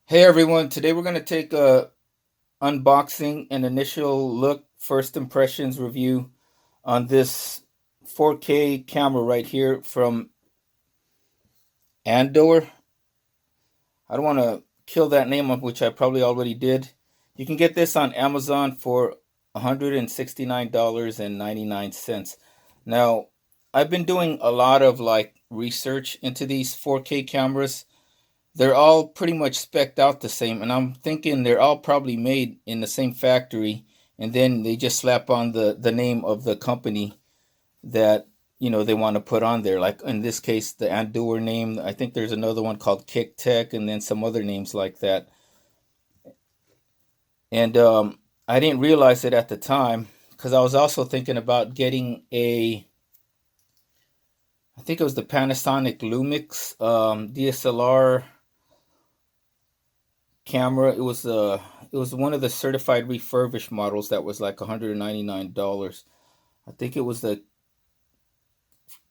Hey everyone, today we're going to take a unboxing and initial look, first impressions review on this 4K camera right here from Andoer. I don't want to kill that name up, which I probably already did. You can get this on Amazon for $169.99. Now, I've been doing a lot of research into these 4K cameras. They're all pretty much specced out the same, and I'm thinking they're all probably made in the same factory, and then they just slap on the name of the company that they want to put on there. Like in this case, the Andoer name. I think there's another one called Kick Tech, and then some other names like that. And I didn't realize it at the time because I was also thinking about getting I think it was the Panasonic Lumix DSLR camera. It was one of the certified refurbished models that was like $199. I think it was the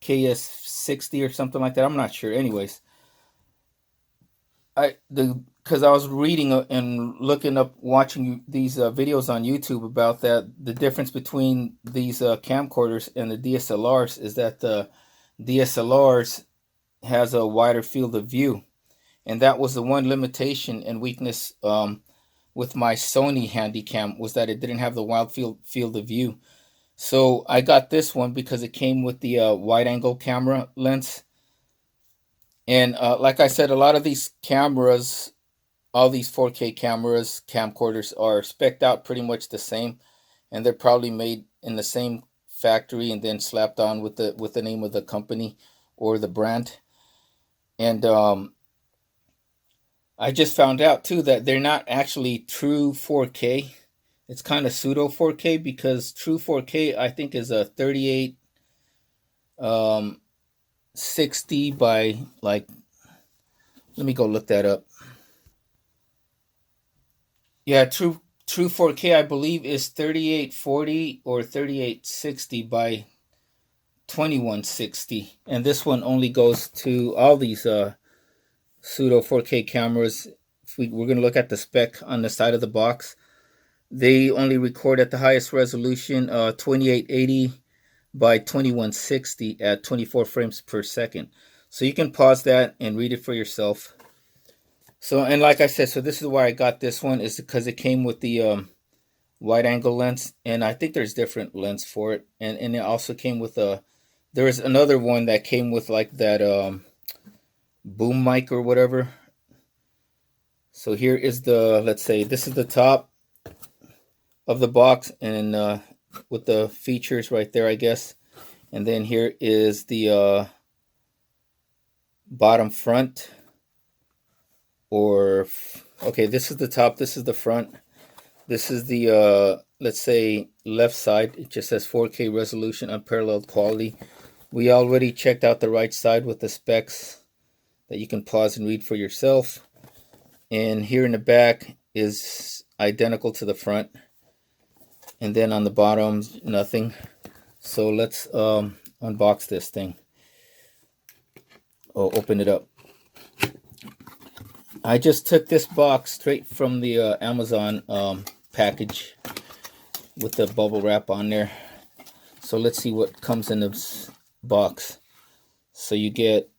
KS60 or something like that. I'm not sure. Anyways, I the because I was reading and looking up, watching these videos on YouTube about that. The difference between these camcorders and the DSLRs is that the DSLRs has a wider field of view, and that was the one limitation and weakness with my Sony Handycam, was that it didn't have the wide field of view. So I got this one because it came with the wide angle camera lens. And like I said, a lot of these cameras, all these 4K cameras, camcorders are specced out pretty much the same, and they're probably made in the same factory and then slapped on with the name of the company or the brand. And I just found out too that they're not actually true 4K. It's kind of pseudo 4K, because true 4K I think is a 38 um 60 by, let me go look that up. Yeah, true 4K I believe is 3840 or 3860 by 2160, and this one only goes to all these pseudo 4K cameras. If we're going to look at the spec on the side of the box, they only record at the highest resolution, 2880 by 2160 at 24 frames per second. So you can pause that and read it for yourself. So, and like I said, so this is why I got this one, is because it came with the wide angle lens, and I think there's different lens for it, and it also came with there was another one that came with like that boom mic or whatever. So here is the, let's say this is the top of the box, and with the features right there, I guess. And then here is the bottom front, or okay, this is the top, this is the front, this is the let's say left side. It just says 4K resolution, unparalleled quality. We already checked out the right side with the specs that you can pause and read for yourself. And here in the back is identical to the front, and then on the bottom nothing. So let's unbox this thing. Oh, open it up. I just took this box straight from the Amazon package with the bubble wrap on there. So let's see what comes in this box. So you get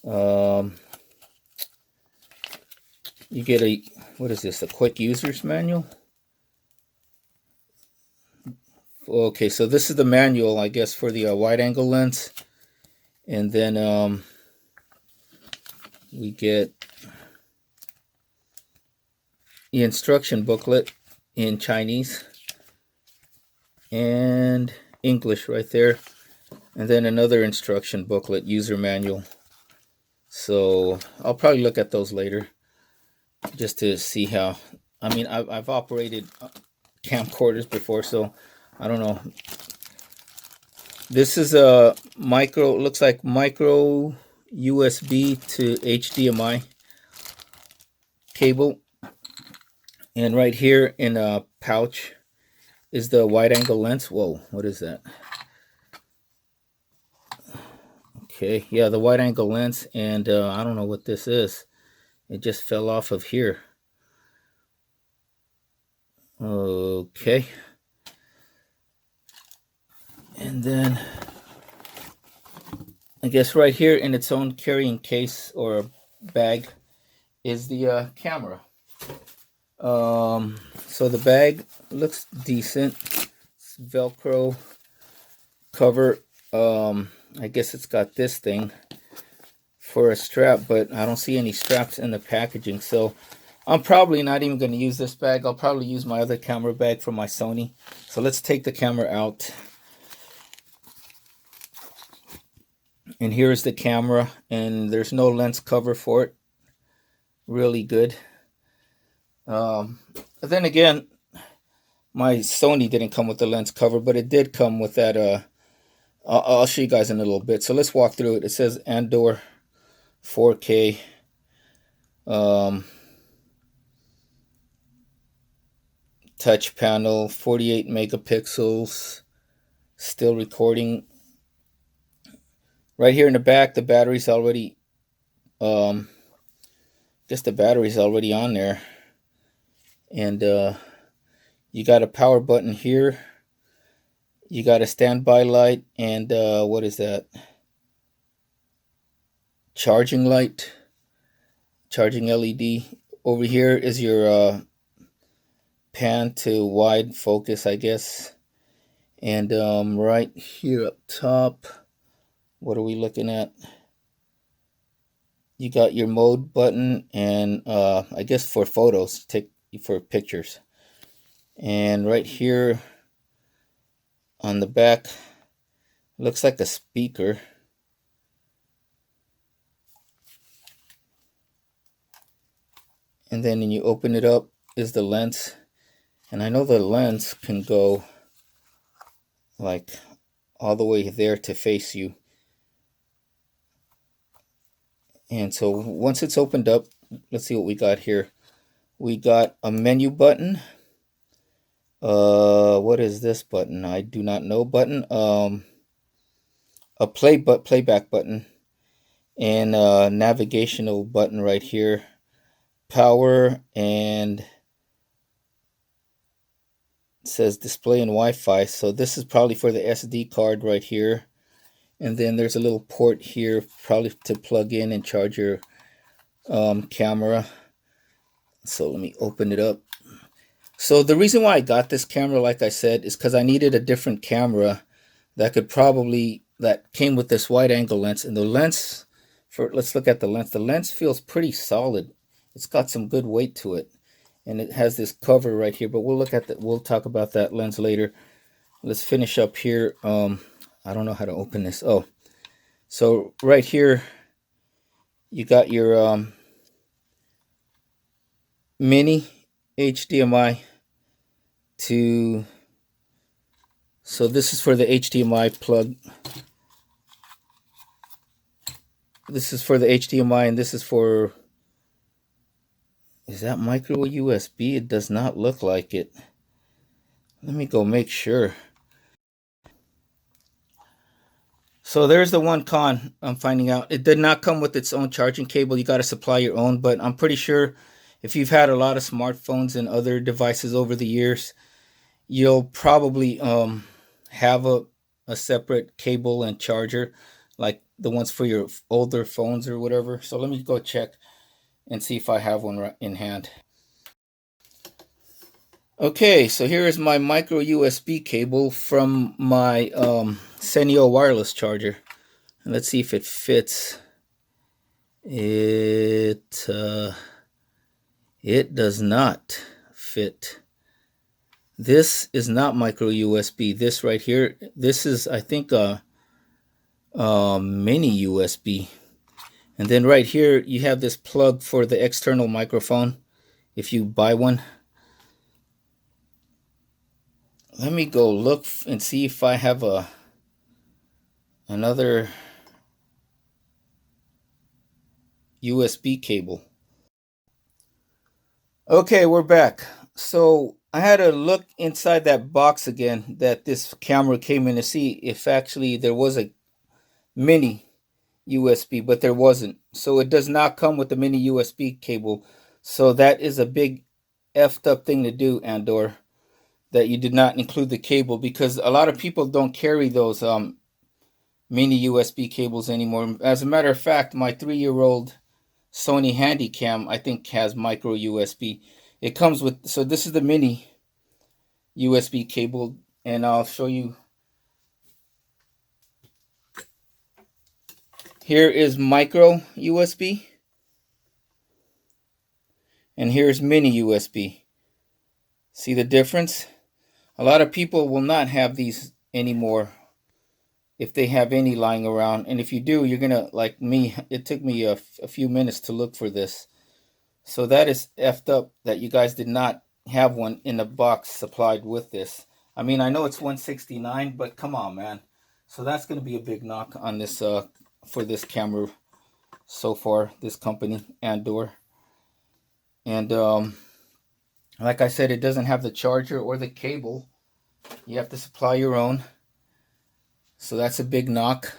a, what is this, a quick user's manual? Okay, so this is the manual, I guess, for the wide angle lens. And then we get the instruction booklet in Chinese and English right there, and then another instruction booklet, user manual. So I'll probably look at those later, just to see how. I mean, I've operated camcorders before, so I don't know. This is a micro, looks like micro USB to HDMI cable. And right here in a pouch is the wide angle lens. Whoa, what is that? Okay, yeah, the wide angle lens, and I don't know what this is. It just fell off of here. Okay. And then I guess right here in its own carrying case or bag is the camera. So the bag looks decent. It's Velcro cover. I guess it's got this thing for a strap, but I don't see any straps in the packaging. So I'm probably not even going to use this bag. I'll probably use my other camera bag from my Sony. So let's take the camera out. And here's the camera, and there's no lens cover for it. Really good. But then again, my Sony didn't come with the lens cover, but it did come with that. I'll show you guys in a little bit. So let's walk through it. It says Andoer 4K. Touch panel, 48 megapixels. Still recording. Right here in the back, the battery's already. Guess the battery's already on there. And you got a power button here. You got a standby light, and what is that? Charging light, charging LED. Over here is your pan to wide focus, I guess. And right here up top, what are we looking at? You got your mode button, and I guess for photos, take for pictures. And right here on the back, looks like a speaker. And then when you open it up is the lens. And I know the lens can go like all the way there to face you. And so once it's opened up, let's see what we got here. We got a menu button. What is this button? I do not know. Button. A playback button, and a navigational button right here. Power, and it says display and Wi-Fi. So this is probably for the SD card right here. And then there's a little port here, probably to plug in and charge your camera. So let me open it up. So the reason why I got this camera, like I said, is because I needed a different camera that came with this wide angle lens. And the lens, let's look at the lens. The lens feels pretty solid. It's got some good weight to it. And it has this cover right here, but we'll talk about that lens later. Let's finish up here. I don't know how to open this. Oh, so right here, you got your mini HDMI to. So this is for the HDMI plug. This is for the HDMI, and this is for. Is that micro USB? It does not look like it. Let me go make sure. So there's the one con I'm finding out. It did not come with its own charging cable. You got to supply your own, but I'm pretty sure if you've had a lot of smartphones and other devices over the years, you'll probably have a separate cable and charger, like the ones for your older phones or whatever. So let me go check and see if I have one in hand. Okay, so here is my micro USB cable from my Senio wireless charger. And let's see if it fits. It does not fit. This is not micro USB. This right here, this is, I think, a mini USB. And then right here, you have this plug for the external microphone if you buy one. Let me go look and see if I have another USB cable. Okay, we're back. So I had to look inside that box again that this camera came in to see if actually there was a mini USB, but there wasn't. So it does not come with the mini USB cable. So that is a big effed up thing to do, Andoer, that you did not include the cable, because a lot of people don't carry those mini USB cables anymore. As a matter of fact, my 3-year-old Sony Handycam, I think, has micro USB. It comes with, so this is the mini USB cable, and I'll show you. Here is micro USB, and here's mini USB. See the difference? A lot of people will not have these anymore, if they have any lying around. And if you do, you're gonna, like me, it took me a few minutes to look for this. So that is effed up that you guys did not have one in the box supplied with this. I mean, I know it's 169, but come on, man. So that's gonna be a big knock on this for this camera so far, this company, Andoer. And like I said, it doesn't have the charger or the cable. You have to supply your own. So that's a big knock.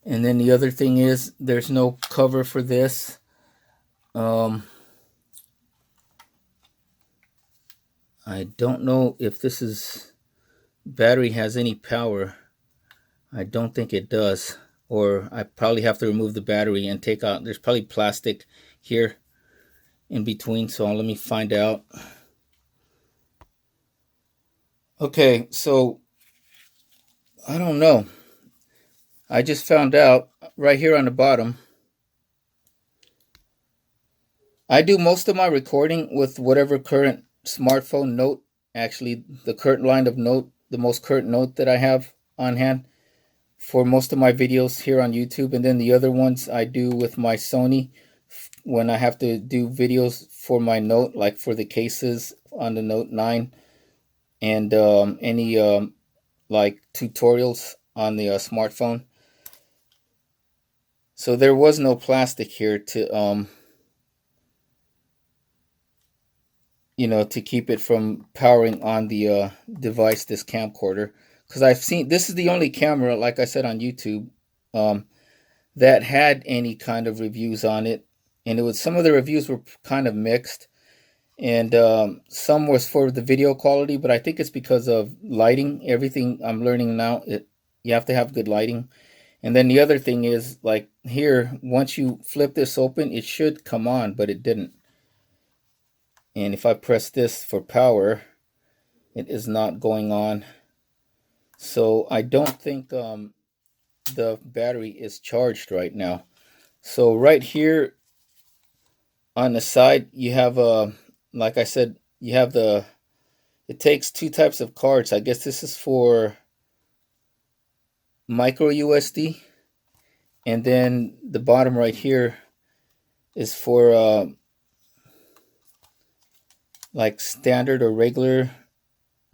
And then the other thing is there's no cover for this. I don't know if this is battery has any power. I don't think it does. Or I probably have to remove the battery and take out, there's probably plastic here in between. So let me find out. Okay, so I don't know. I just found out right here on the bottom. I do most of my recording with whatever current smartphone Note, actually the current line of Note, the most current Note that I have on hand for most of my videos here on YouTube. And then the other ones I do with my Sony when I have to do videos for my Note, like for the cases on the Note 9 and any like tutorials on the smartphone. So there was no plastic here to to keep it from powering on the device, this camcorder. Because I've seen, this is the only camera, like I said on YouTube, that had any kind of reviews on it. And it was, some of the reviews were kind of mixed. And some was for the video quality, but I think it's because of lighting. Everything I'm learning now, you have to have good lighting. And then the other thing is, like here, once you flip this open, it should come on, but it didn't. And if I press this for power, it is not going on. So I don't think the battery is charged right now. So right here on the side, you have like I said, you have it takes two types of cards. I guess this is for micro USB, and then the bottom right here is for like standard or regular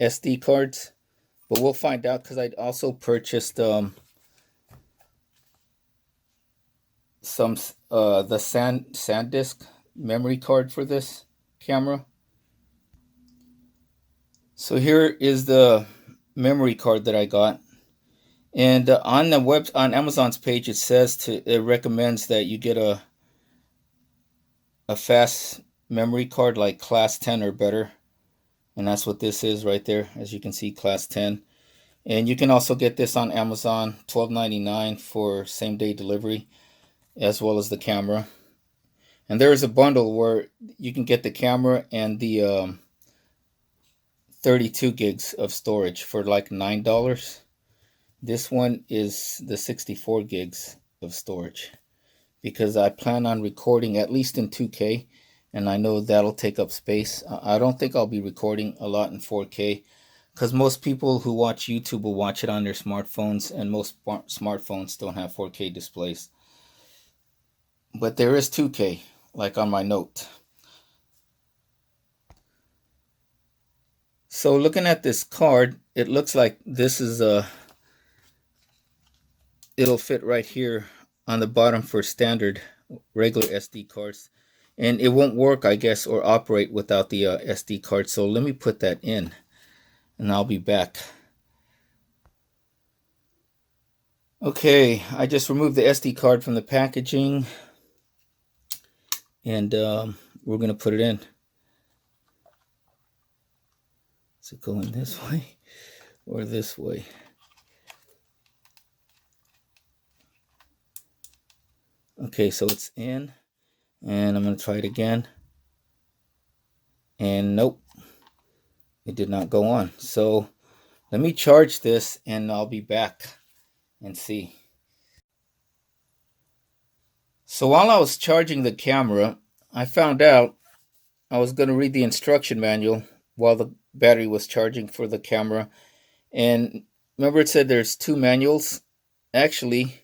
SD cards. But we'll find out, because I also purchased some the SanDisk memory card for this camera. So here is the memory card that I got, and on the on Amazon's page, it says it recommends that you get a fast memory card like class 10 or better, and that's what this is right there, as you can see, class 10. And you can also get this on Amazon, $12.99 for same-day delivery, as well as the camera. And there is a bundle where you can get the camera and the 32 gigs of storage for like $9. This one is the 64 gigs of storage, because I plan on recording at least in 2K, and I know that'll take up space. I don't think I'll be recording a lot in 4K, because most people who watch YouTube will watch it on their smartphones, and most smartphones don't have 4K displays. But there is 2K, like on my Note. So looking at this card, it looks like this is it'll fit right here on the bottom for standard regular SD cards. And it won't work, I guess, or operate without the SD card. So let me put that in, and I'll be back. Okay, I just removed the SD card from the packaging, and we're gonna put it in. Is it going this way or this way? Okay, so it's in, and I'm gonna try it again. And nope, it did not go on. So let me charge this, and I'll be back and see. So while I was charging the camera, I found out I was going to read the instruction manual while the battery was charging for the camera. And remember, it said there's two manuals? Actually,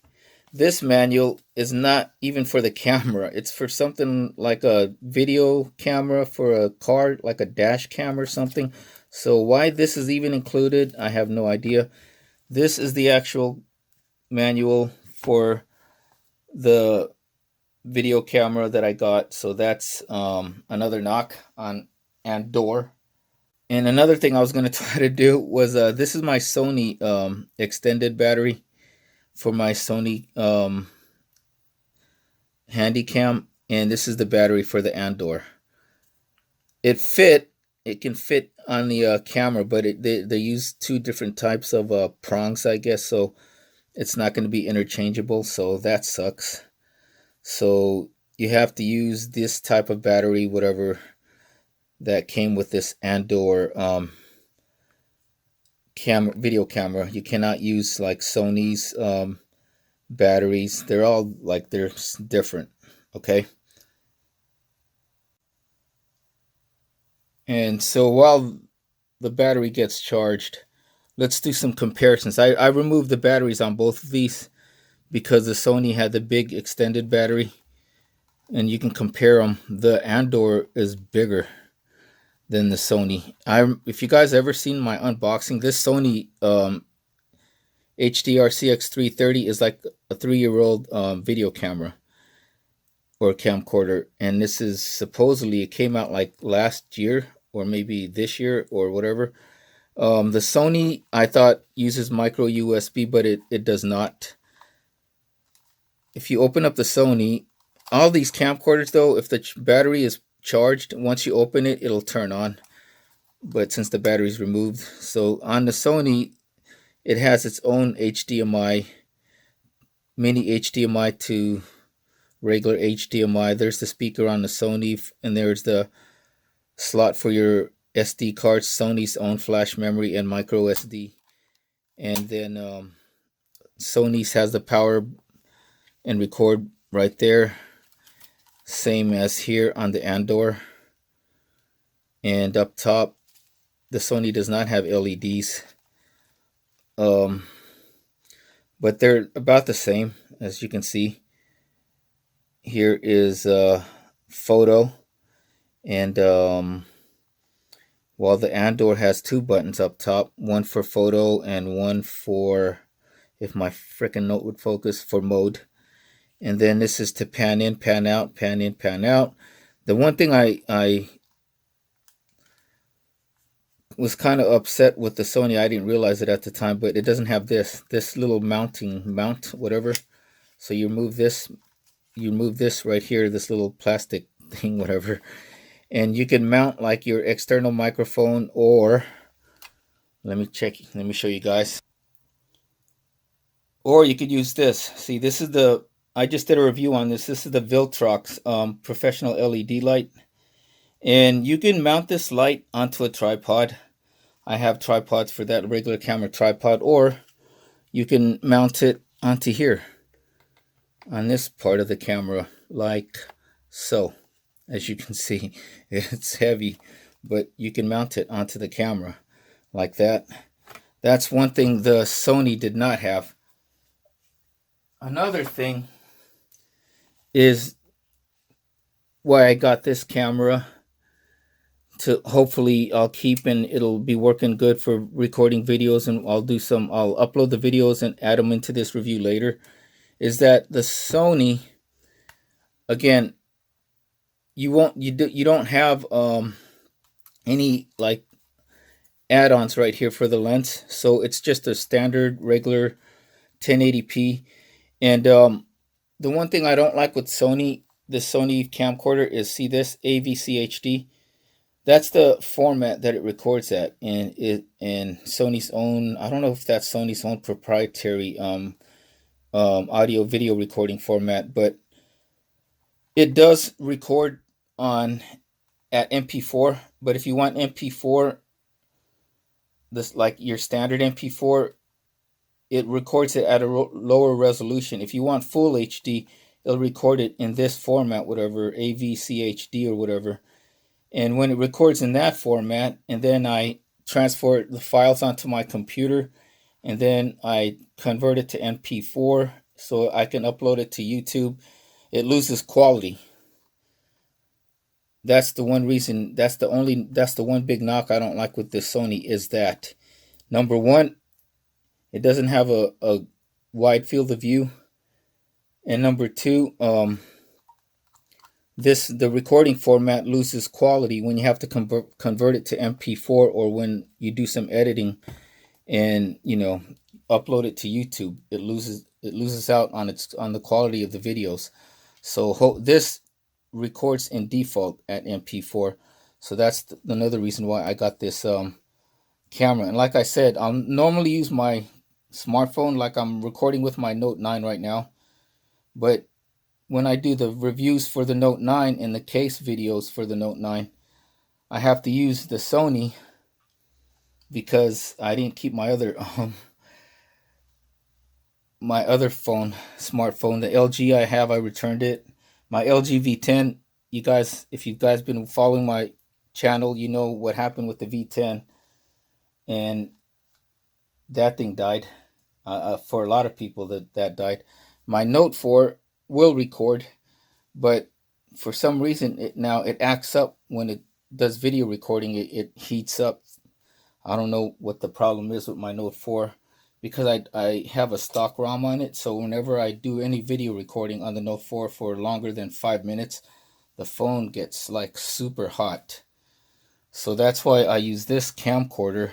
this manual is not even for the camera. It's for something like a video camera for a car, like a dash cam or something. So why this is even included, I have no idea. This is the actual manual for the video camera that I got. So that's another knock on Andoer. And another thing I was going to try to do was this is my Sony extended battery for my Sony Handycam, and this is the battery for the Andoer. It can fit on the camera, but they use two different types of prongs, I guess, so it's not going to be interchangeable, so that sucks. So you have to use this type of battery, whatever that came with this Andoer video camera. You cannot use like Sony's batteries. They're all like they're different. Okay. And so while the battery gets charged, let's do some comparisons. I removed the batteries on both of these because the Sony had the big extended battery, and you can compare them. The Andoer is bigger than the Sony. If you guys ever seen my unboxing, this Sony HDR CX330 is like a 3-year-old video camera or camcorder, and this is supposedly, it came out like last year or maybe this year or whatever. The Sony, I thought, uses micro USB, but it does not. If you open up the Sony, all these camcorders though, if the battery is charged, once you open it, it'll turn on. But since the battery is removed, so on the Sony, it has its own HDMI, mini HDMI to regular HDMI. There's the speaker on the Sony, and there's the slot for your SD cards, Sony's own flash memory and micro SD. And then Sony's has the power and record right there, same as here on the Andoer. And up top, the Sony does not have LEDs, but they're about the same. As you can see, here is photo, and while the Andoer has two buttons up top, one for photo and one for, if my freaking note would focus, for mode. And then this is to pan in, pan out, pan in, pan out. The one thing I was kind of upset with the Sony, I didn't realize it at the time, but it doesn't have this little mount, whatever. So you move this right here, this little plastic thing, whatever, and you can mount like your external microphone, or let me show you guys. Or you could use this. See, this is the, I just did a review on this. This is the Viltrox professional LED light. And you can mount this light onto a tripod. I have tripods for that, regular camera tripod. Or you can mount it onto here, on this part of the camera, like so. As you can see, it's heavy, but you can mount it onto the camera like that. That's one thing the Sony did not have. Another thing is why I got this camera, to hopefully I'll keep, and it'll be working good for recording videos, and I'll upload the videos and add them into this review later, is that the Sony, again, you don't have any like add-ons right here for the lens, so it's just a standard regular 1080p. And the one thing I don't like with Sony, the Sony camcorder, is see this AVCHD. That's the format that it records at, and Sony's own. I don't know if that's Sony's own proprietary audio video recording format, but it does record on at MP4. But if you want MP4, this like your standard MP4, it records it at a lower resolution. If you want full HD, it'll record it in this format, whatever AVCHD or whatever. And when it records in that format, and then I transfer the files onto my computer, and then I convert it to MP4 so I can upload it to YouTube, it loses quality. That's the one reason. That's the one big knock I don't like with this Sony is that, number one, it doesn't have a wide field of view, and number two, the recording format loses quality when you have to convert it to MP4, or when you do some editing and upload it to YouTube. It loses out on the quality of the videos. So this records in default at MP4. So that's another reason why I got this camera. And like I said, I'll normally use my smartphone, like I'm recording with my Note 9 right now. But when I do the reviews for the Note 9 and the case videos for the Note 9, I have to use the Sony because I didn't keep my other smartphone, the LG I have. I returned it. My LG V10. You guys, if you guys been following my channel, you know what happened with the V10, and that thing died. For a lot of people, that died. My Note 4 will record, but for some reason it acts up when it does video recording. It heats up. I don't know what the problem is with my Note 4, because I have a stock ROM on it. So whenever I do any video recording on the Note 4 for longer than 5 minutes, the phone gets like super hot. So that's why I use this camcorder.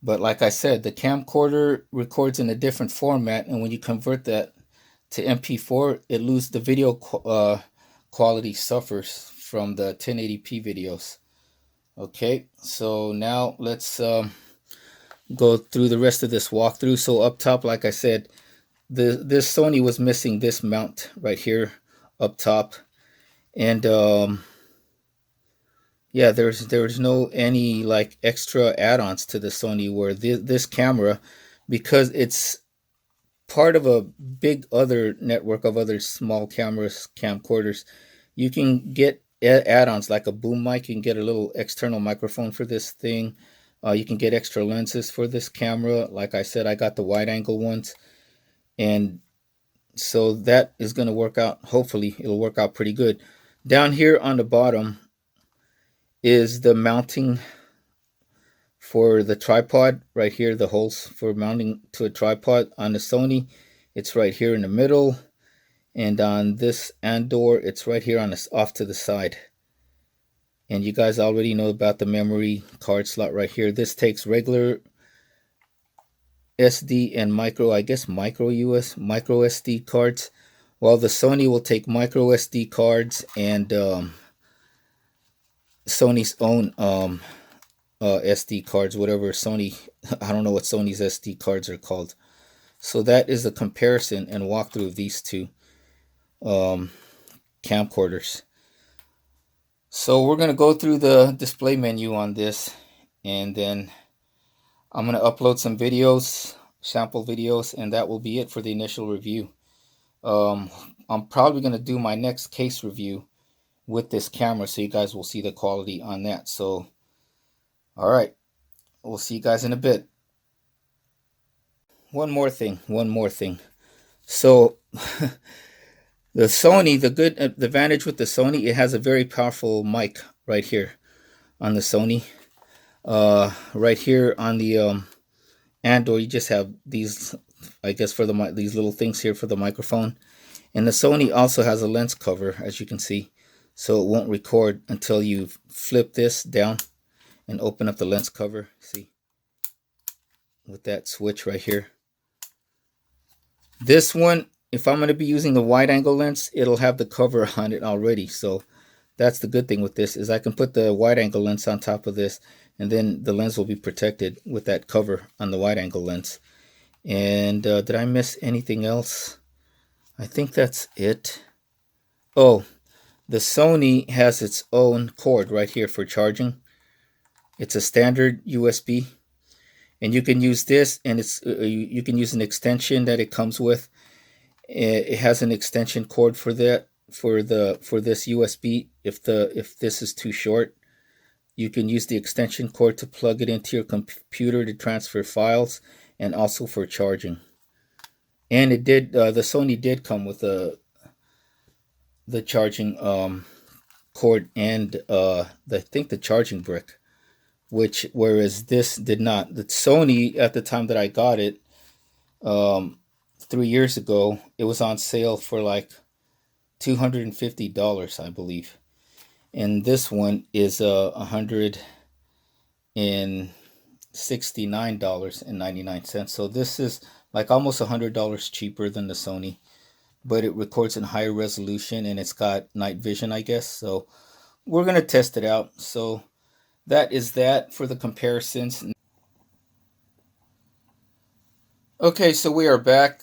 But like I said, the camcorder records in a different format, and when you convert that to MP4, it loses the video quality, suffers from the 1080p videos. Okay, so now let's go through the rest of this walkthrough. So up top, like I said, this Sony was missing this mount right here up top, and yeah, there's no any like extra add-ons to the Sony, where this camera, because it's part of a big other network of other small camcorders, you can get add-ons like a boom mic. You can get a little external microphone for this thing. You can get extra lenses for this camera. Like I said, I got the wide angle ones, and so that is going to work out. Hopefully it'll work out pretty good. Down here on the bottom is the mounting for the tripod. Right here, the holes for mounting to a tripod. On the Sony, it's right here in the middle, and on this Andoer, it's right here on this off to the side. And you guys already know about the memory card slot right here. This takes regular SD and micro SD cards, while the Sony will take micro SD cards and Sony's own SD cards, whatever Sony, I don't know what Sony's SD cards are called. So that is a comparison and walkthrough of these two camcorders. So we're going to go through the display menu on this, and then I'm going to upload some videos, sample videos, and that will be it for the initial review. I'm probably going to do my next case review with this camera, so you guys will see the quality on that. So, all right, we'll see you guys in a bit. One more thing. So the Sony, the advantage with the Sony, it has a very powerful mic right here on the Sony. Right here on the Andoer, you just have these, I guess, for these little things here for the microphone. And the Sony also has a lens cover, as you can see, so it won't record until you flip this down and open up the lens cover. See, with that switch right here. This one, if I'm going to be using the wide angle lens, it'll have the cover on it already. So that's the good thing with this, is I can put the wide angle lens on top of this, and then the lens will be protected with that cover on the wide angle lens. And did I miss anything else? I think that's it. Oh, the Sony has its own cord right here for charging. It's a standard USB, and you can use this, and you can use an extension that it comes with. It has an extension cord for that, for this USB. If this is too short, you can use the extension cord to plug it into your computer to transfer files, and also for charging. And it did. The Sony did come with the charging cord and I think the charging brick, which whereas this did not. The Sony, at the time that I got it, um, 3 years ago, it was on sale for like $250, I believe, and this one is $169.99. So this is like almost $100 cheaper than the Sony, but it records in higher resolution and it's got night vision, I guess. So we're gonna test it out. So that is that for the comparisons. Okay, so we are back.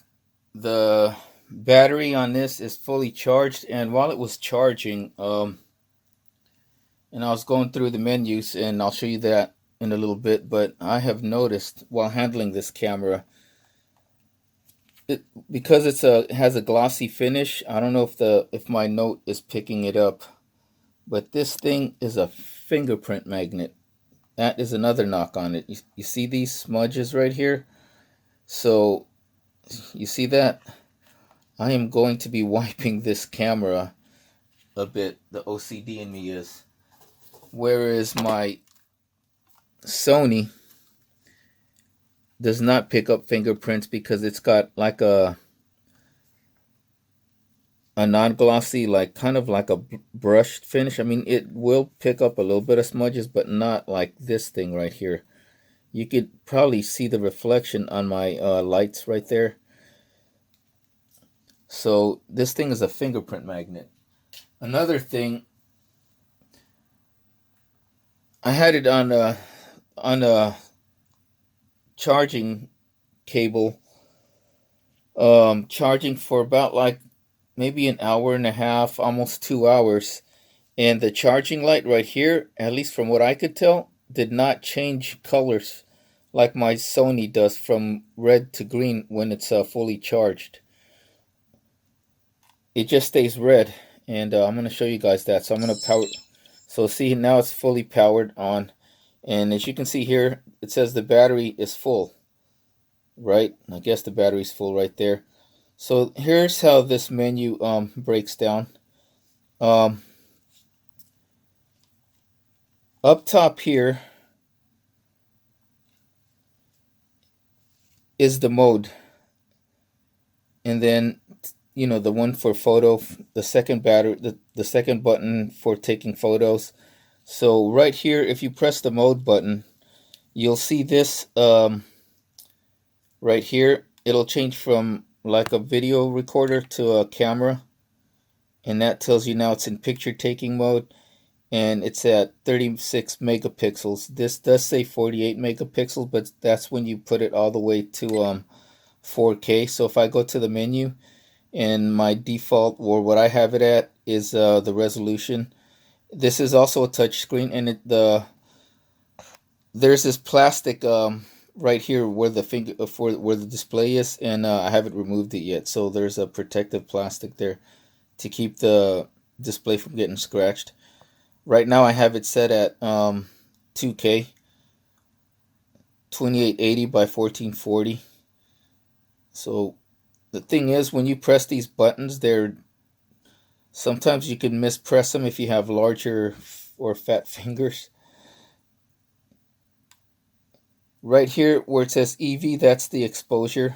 The battery on this is fully charged, and while it was charging, and I was going through the menus, and I'll show you that in a little bit, but I have noticed while handling this camera, it, because it has a glossy finish. I don't know if my note is picking it up, but this thing is a fingerprint magnet. That is another knock on it. You see these smudges right here? So you see that? I am going to be wiping this camera a bit. The OCD in me is. Whereas my Sony does not pick up fingerprints because it's got like a non-glossy, like kind of like a brushed finish. I mean, it will pick up a little bit of smudges, but not like this thing right here. You could probably see the reflection on my lights right there. So this thing is a fingerprint magnet. Another thing, I had it on a charging cable, charging for about like maybe an hour and a half, almost 2 hours. And the charging light right here, at least from what I could tell, did not change colors like my Sony does from red to green when it's fully charged. It just stays red, and I'm going to show you guys that. So I'm going to power. So see, now it's fully powered on, and as you can see here, it says the battery is full, right? I guess the battery's full right there. So here's how this menu breaks down. Um, Up top here is the mode, and then the one for photo, the second battery, the second button for taking photos. So right here, if you press the mode button, you'll see this right here. It'll change from like a video recorder to a camera, and that tells you now it's in picture taking mode, and it's at 36 megapixels. This does say 48 megapixels, but that's when you put it all the way to 4K. So if I go to the menu, and my default, or what I have it at, is the resolution. This is also a touch screen, and there's this plastic right here where the finger for where the display is, and I haven't removed it yet. So there's a protective plastic there to keep the display from getting scratched. Right now I have it set at 2K, 2880 by 1440. So the thing is, when you press these buttons, sometimes you can mispress them if you have larger or fat fingers. Right here where it says EV, that's the exposure.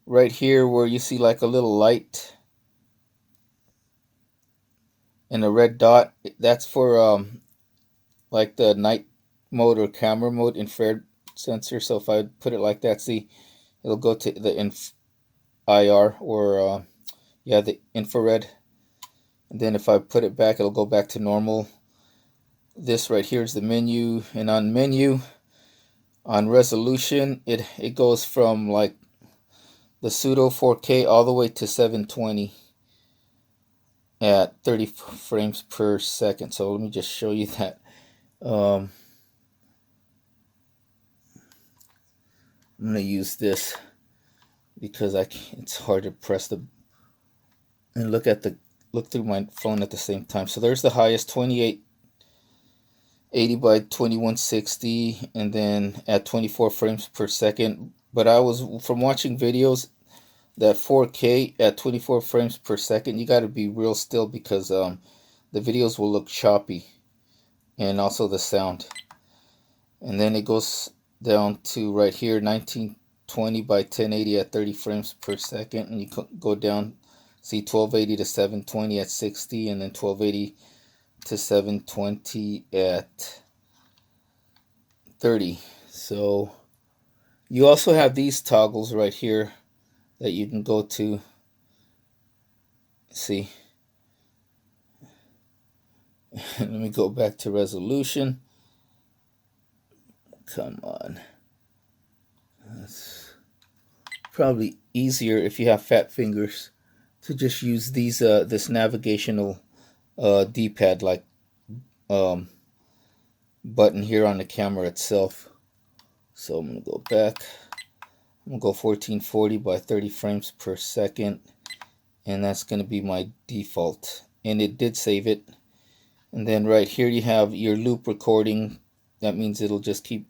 Right here where you see like a little light and a red dot, that's for like the night mode or camera mode infrared sensor. So if I put it like that, see, it'll go to the IR, or yeah, the infrared. And then if I put it back, it'll go back to normal. This right here is the menu, and on menu, on resolution, it goes from like the pseudo 4K all the way to 720 at 30 frames per second. So let me just show you that. I'm gonna use this because it's hard to press the and look through my phone at the same time. So there's the highest, 2880 by 2160, and then at 24 frames per second. But I was from watching videos that 4K at 24 frames per second, you got to be real still because the videos will look choppy, and also the sound. And then it goes down to right here, 1920 by 1080 at 30 frames per second, and you go down, see 1280 to 720 at 60, and then 1280 to 720 at 30. So you also have these toggles right here that you can go to. See, let me go back to resolution. Come on. That's probably easier if you have fat fingers to just use these this navigational D-pad like button here on the camera itself. So I'm gonna go back. I'm gonna go 1440 by 30 frames per second, and that's gonna be my default. And it did save it. And then right here you have your loop recording. That means it'll just keep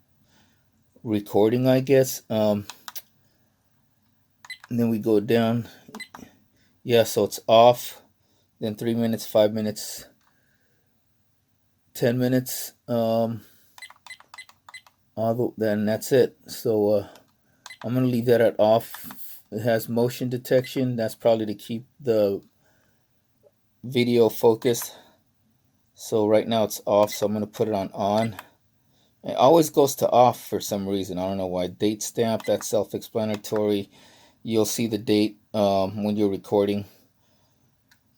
recording, I guess. And then we go down. Yeah, so it's off. Then 3 minutes, 5 minutes, 10 minutes. Then that's it. So I'm gonna leave that at off. It has motion detection. That's probably to keep the video focused. So right now it's off, so I'm gonna put it on. It always goes to off for some reason. I don't know why. Date stamp, that's self-explanatory. You'll see the date when you're recording.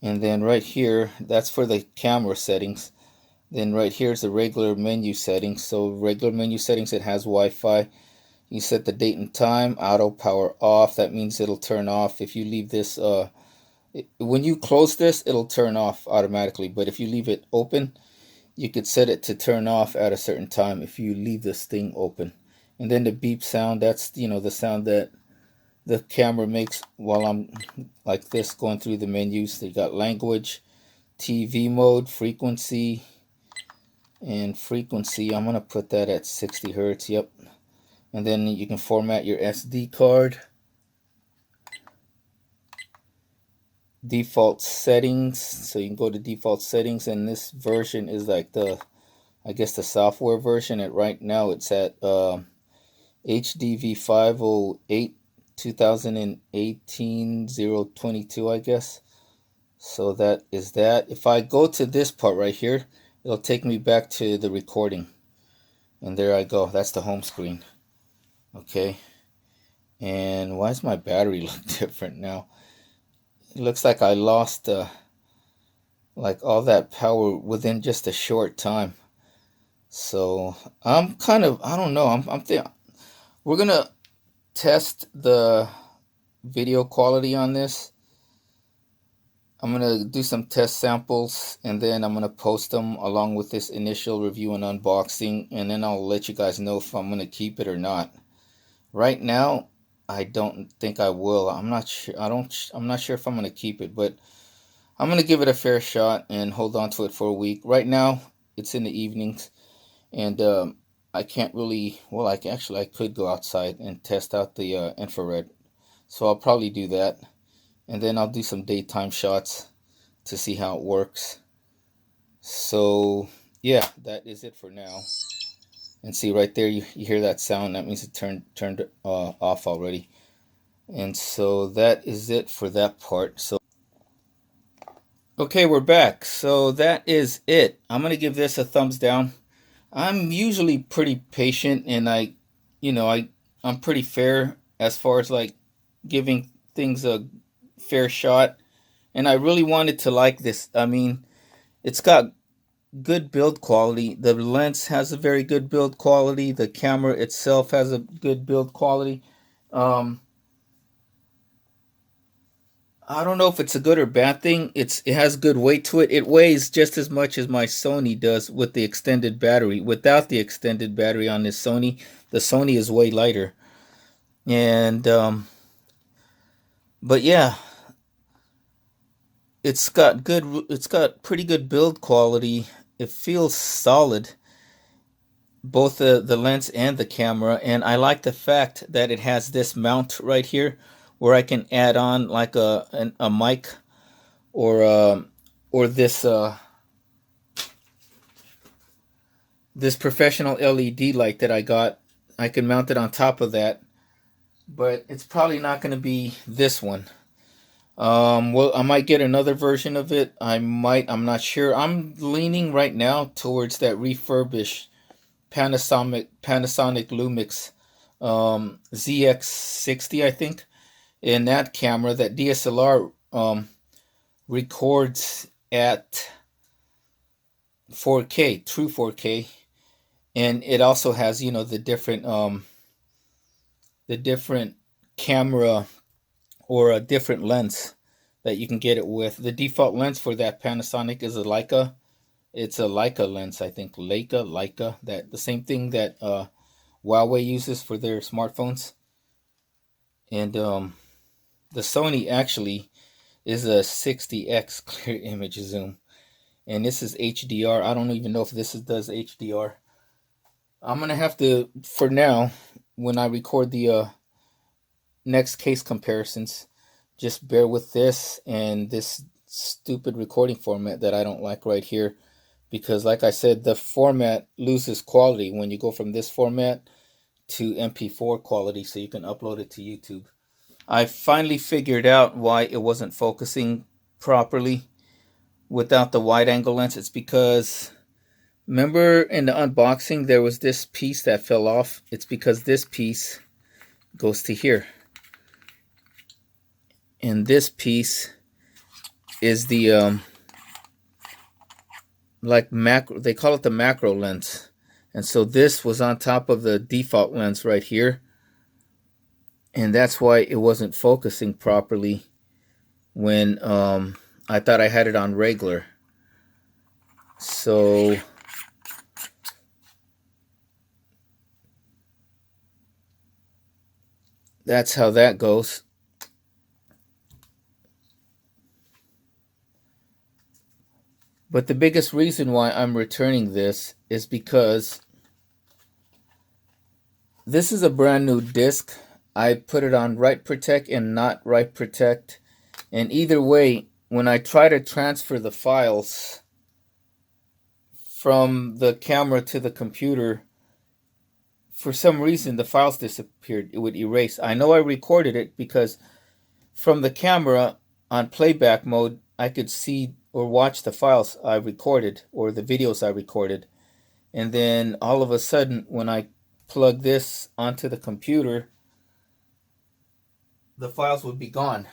And then right here, that's for the camera settings. Then right here is the regular menu settings. So regular menu settings, it has Wi-Fi. You set the date and time, auto power off. That means it'll turn off. If you leave this, when you close this, it'll turn off automatically. But if you leave it open, you could set it to turn off at a certain time if you leave this thing open. And then the beep sound, that's, the sound that the camera makes while I'm like this going through the menus. They got language, TV mode, frequency, and frequency. I'm going to put that at 60 hertz. Yep. And then you can format your SD card. Default settings, so you can go to default settings, and this version is like I guess the software version. And right now it's at HDV 508 2018 022, I guess. So that is that. If I go to this part right here, it'll take me back to the recording, and there I go. That's the home screen. Okay, and why does my battery look different now? It looks like I lost like all that power within just a short time. So I'm kind of, I don't know. I'm thinking we're gonna test the video quality on this. I'm gonna do some test samples, and then I'm gonna post them along with this initial review and unboxing, and then I'll let you guys know if I'm gonna keep it or not. Right now, I don't think I will. I'm not sure. I'm not sure if I'm gonna keep it, but I'm gonna give it a fair shot and hold on to it for a week. Right now, it's in the evenings, and I can't really. Well, I could go outside and test out the infrared, so I'll probably do that, and then I'll do some daytime shots to see how it works. So yeah, that is it for now. And see right there, you hear that sound. That means it turned off already. And so that is it for that part. So okay, we're back. So that is it. I'm gonna give this a thumbs down. I'm usually pretty patient, and I'm pretty fair as far as like giving things a fair shot, and I really wanted to like this. I mean, it's got good build quality. The lens has a very good build quality. The camera itself has a good build quality. Um, I don't know if it's a good or bad thing. It has good weight to it. It weighs just as much as my Sony does with the extended battery. Without the extended battery on this Sony, the Sony is way lighter. And but yeah, it's got pretty good build quality. It feels solid, both the lens and the camera, and I like the fact that it has this mount right here where I can add on like a mic or or this professional LED light that I got. I can mount it on top of that, but it's probably not going to be this one. Well, I might get another version of it. I might. I'm not sure. I'm leaning right now towards that refurbished Panasonic Lumix ZX60, I think. In that camera, that DSLR records at 4K, true 4K, and it also has the different camera or a different lens that you can get it with. The default lens for that Panasonic is a Leica. It's a Leica lens, I think. Leica. That the same thing that Huawei uses for their smartphones. And the Sony actually is a 60x clear image zoom, and this is HDR. I don't even know if does HDR. I'm gonna have to, for now, when I record the next case comparisons, just bear with this and this stupid recording format that I don't like right here, because like I said, the format loses quality when you go from this format to MP4 quality, so you can upload it to YouTube. I finally figured out why it wasn't focusing properly without the wide angle lens. It's because, remember in the unboxing there was this piece that fell off? It's because this piece goes to here. And this piece is the like macro, they call it the macro lens. And so this was on top of the default lens right here. And that's why it wasn't focusing properly when I thought I had it on regular. So that's how that goes. But the biggest reason why I'm returning this is because this is a brand new disc. I put it on Write Protect and not Write Protect. And either way, when I try to transfer the files from the camera to the computer, for some reason the files disappeared. It would erase. I know I recorded it because from the camera on playback mode, I could see or watch the files I recorded or the videos I recorded. And then all of a sudden, when I plug this onto the computer, the files would be gone.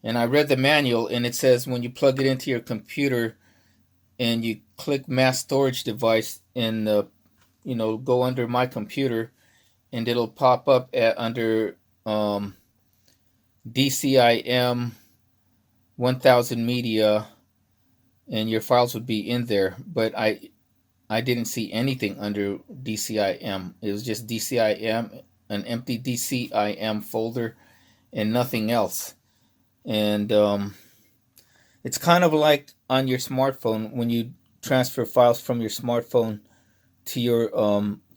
And I read the manual, and it says when you plug it into your computer and you click mass storage device and go under my computer, and it'll pop up under DCIM 1000 media, and your files would be in there. But I didn't see anything under DCIM. It was just DCIM, an empty DCIM folder, and nothing else. And it's kind of like on your smartphone when you transfer files from your smartphone to your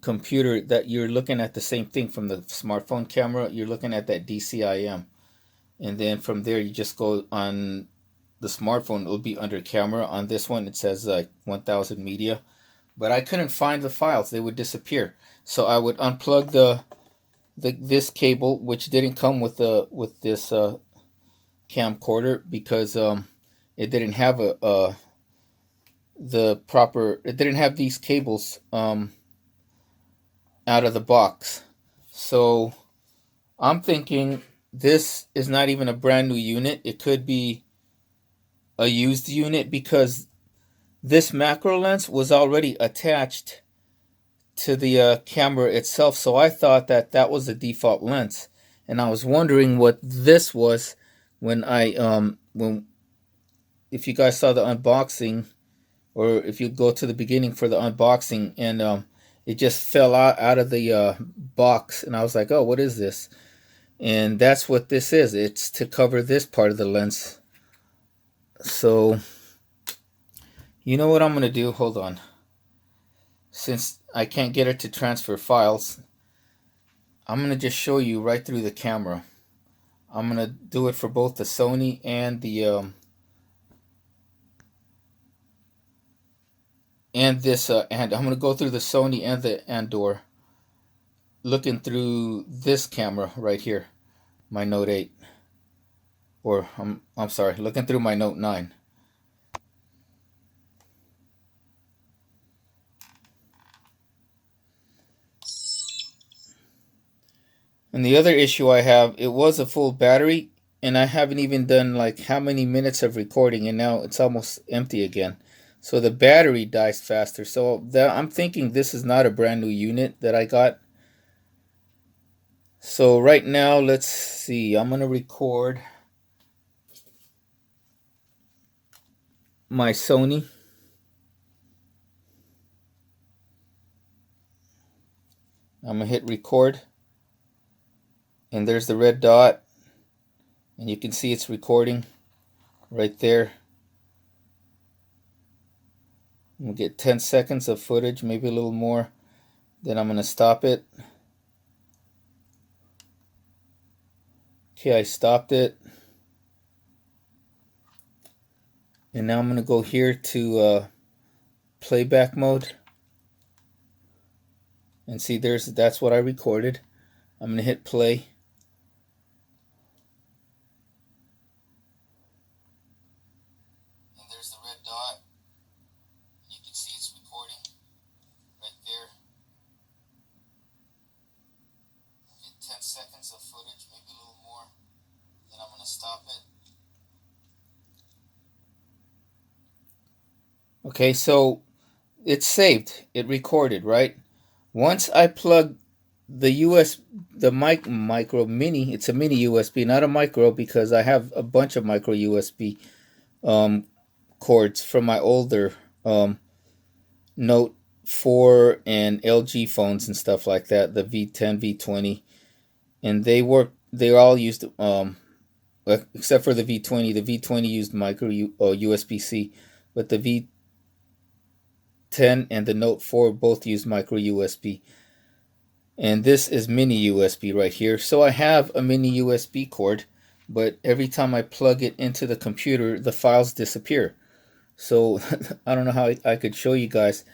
computer, that you're looking at the same thing from the smartphone camera. You're looking at that DCIM. And then from there, you just go on the smartphone. It'll be under camera. On this one, it says like 1000 media. But I couldn't find the files. They would disappear. So I would unplug this cable, which didn't come with this camcorder, because it didn't have it didn't have these cables out of the box. So I'm thinking this is not even a brand new unit. It could be a used unit because this macro lens was already attached to the camera itself. So I thought that that was the default lens, and I was wondering what this was when when if you guys saw the unboxing, or if you go to the beginning for the unboxing, and it just fell out of the box, and I was like, oh, what is this? And that's what this is. It's to cover this part of the lens. So you know what I'm gonna do? Hold on. Since I can't get it to transfer files, I'm gonna just show you right through the camera. I'm gonna do it for both the Sony and the and I'm gonna go through the Sony and the Andoer, looking through this camera right here, my Note 8, or I'm sorry, looking through my Note 9. And the other issue I have, it was a full battery, and I haven't even done like how many minutes of recording, and now it's almost empty again. So the battery dies faster. So I'm thinking this is not a brand new unit that I got. So right now, let's see. I'm gonna record my Sony. I'm gonna hit record, and there's the red dot, and you can see it's recording right there. I'm gonna get 10 seconds of footage, maybe a little more. Then I'm gonna stop it. Okay, I stopped it. And now I'm gonna go here to playback mode. And see, that's what I recorded. I'm gonna hit play. And there's the red dot. You can see it's recording right there. Get 10 seconds of footage, maybe a little more. Then I'm gonna stop it. Okay, so it's saved. It recorded, right? Once I plug the micro mini, it's a mini USB, not a micro, because I have a bunch of micro USB cords from my older Note 4 and LG phones and stuff like that, the V10, V20, and they all used except for the V20. The V20 used micro USB-C, but the V10 and the Note 4 both use micro USB. And this is mini USB right here. So I have a mini USB cord, but every time I plug it into the computer, the files disappear. So I don't know how I could show you guys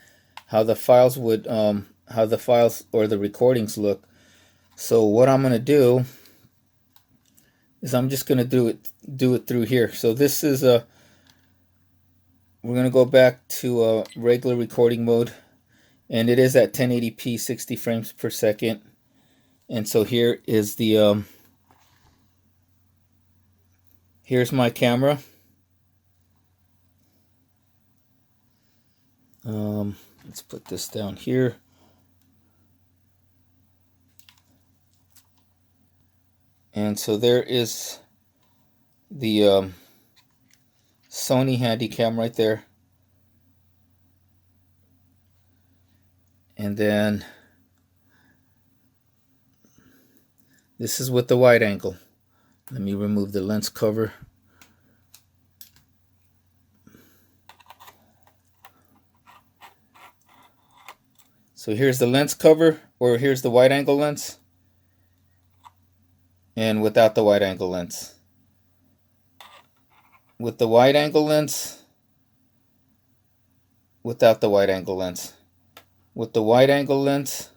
how the files would how the files or the recordings look. So what I'm gonna do is I'm just gonna do it through here. So this is we're gonna go back to regular recording mode, and it is at 1080p 60 frames per second. And so here is the here's my camera. Let's put this down here. And so there is the Sony Handycam right there. And then this is with the wide angle. Let me remove the lens cover. So here's the lens cover, or here's the wide angle lens, and without the wide angle lens. With the wide angle lens, without the wide angle lens. With the wide angle lens,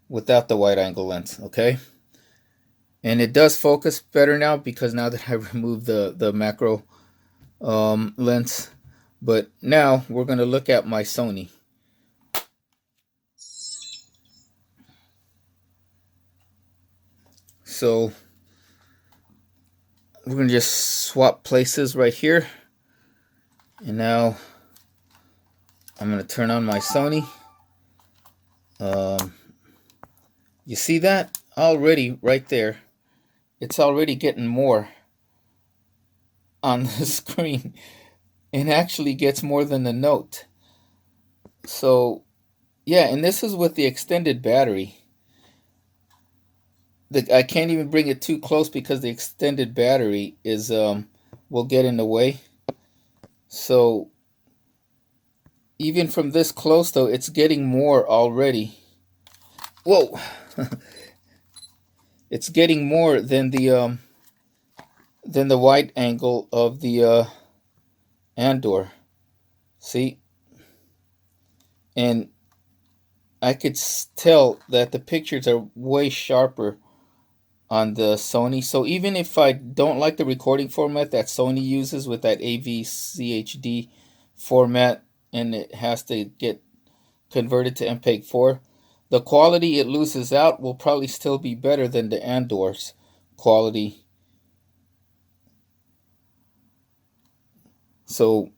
without the wide angle lens, okay? And it does focus better now because now that I removed the macro lens. But now we're going to look at my Sony. So we're gonna just swap places right here, and now I'm gonna turn on my Sony. Um, you see that already right there? It's already getting more on the screen, and actually gets more than the Note. So yeah, and this is with the extended battery. I can't even bring it too close because the extended battery is will get in the way. So even from this close though, it's getting more already. Whoa. It's getting more than the wide angle of the Andoer. See? And I could tell that the pictures are way sharper on the Sony. So even if I don't like the recording format that Sony uses with that AVCHD format, and it has to get converted to MPEG 4, the quality it loses out will probably still be better than the Andoer's quality. So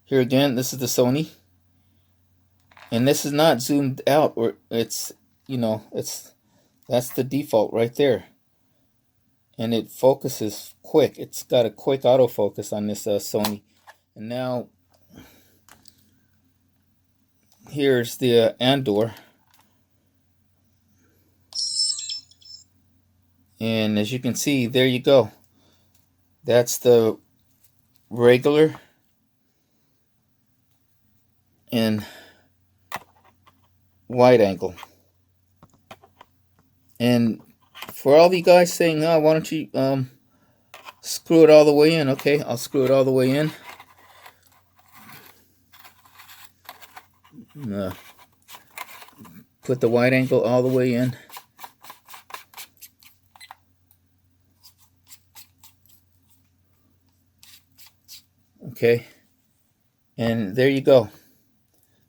here again, this is the Sony, and this is not zoomed out, or it's, that's the default right there, and it focuses quick. It's got a quick autofocus on this Sony. And now here's the Andoer, and as you can see, there you go. That's the regular and wide angle. And for all of you guys saying, "Oh, why don't you screw it all the way in?" Okay, I'll screw it all the way in. Put the wide angle all the way in. Okay, and there you go.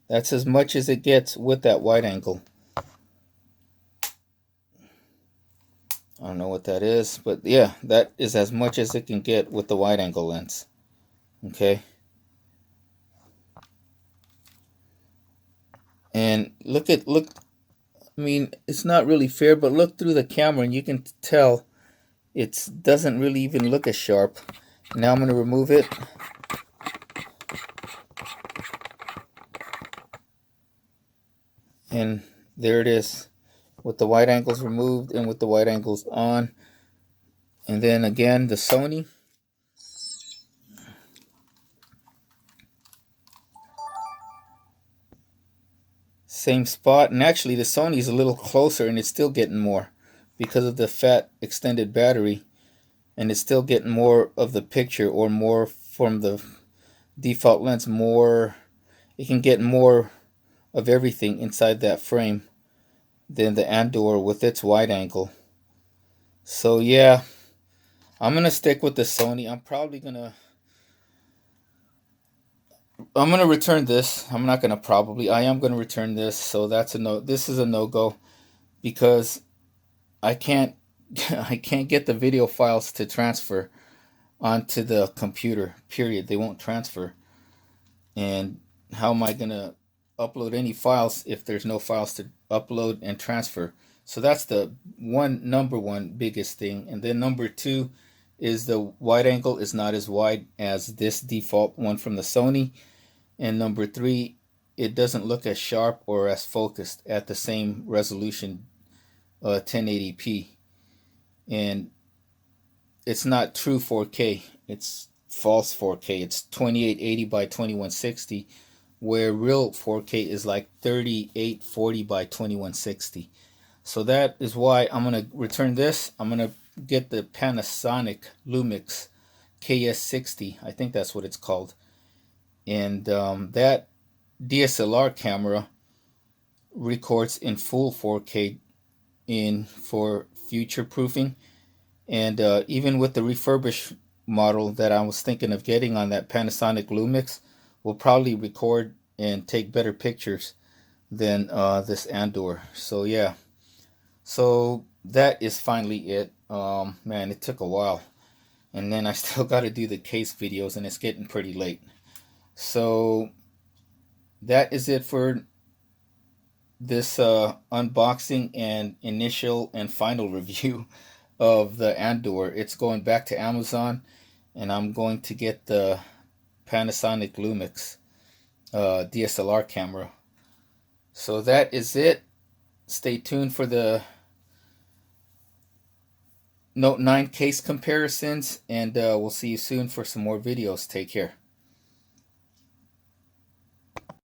That's as much as it gets with that wide angle. I don't know what that is, but yeah, that is as much as it can get with the wide angle lens. Okay. And look, I mean, it's not really fair, but look through the camera and you can tell it doesn't really even look as sharp. Now I'm going to remove it. And there it is, with the wide angles removed and with the wide angles on. And then again, the Sony. Same spot. And actually the Sony's a little closer and it's still getting more because of the fat extended battery. And it's still getting more of the picture, or more from the default lens. More, it can get more of everything inside that frame than the Andoer with its wide angle. So yeah, I'm gonna stick with the Sony. I'm gonna return this. I'm not gonna probably. I am gonna return this. So that's a no. This is a no-go because I can't. I can't get the video files to transfer onto the computer. Period. They won't transfer. And how am I gonna upload any files if there's no files to upload and transfer? So that's the number one biggest thing. And then number two is the wide angle is not as wide as this default one from the Sony. And number three, it doesn't look as sharp or as focused at the same resolution, 1080p. And it's not true 4K. It's false 4K. It's 2880 by 2160, where real 4K is like 3840 by 2160. So that is why I'm going to return this. I'm going to get the Panasonic Lumix KS60. I think that's what it's called. And that DSLR camera records in full 4K for future proofing. And even with the refurbished model that I was thinking of getting on that Panasonic Lumix, will probably record and take better pictures than this Andoer. So yeah. So that is finally it. Man, it took a while. And then I still got to do the case videos, and it's getting pretty late. So that is it for this unboxing and initial and final review of the Andoer. It's going back to Amazon, and I'm going to get the Panasonic Lumix DSLR camera. So that is it. Stay tuned for the Note 9 case comparisons, and we'll see you soon for some more videos. Take care.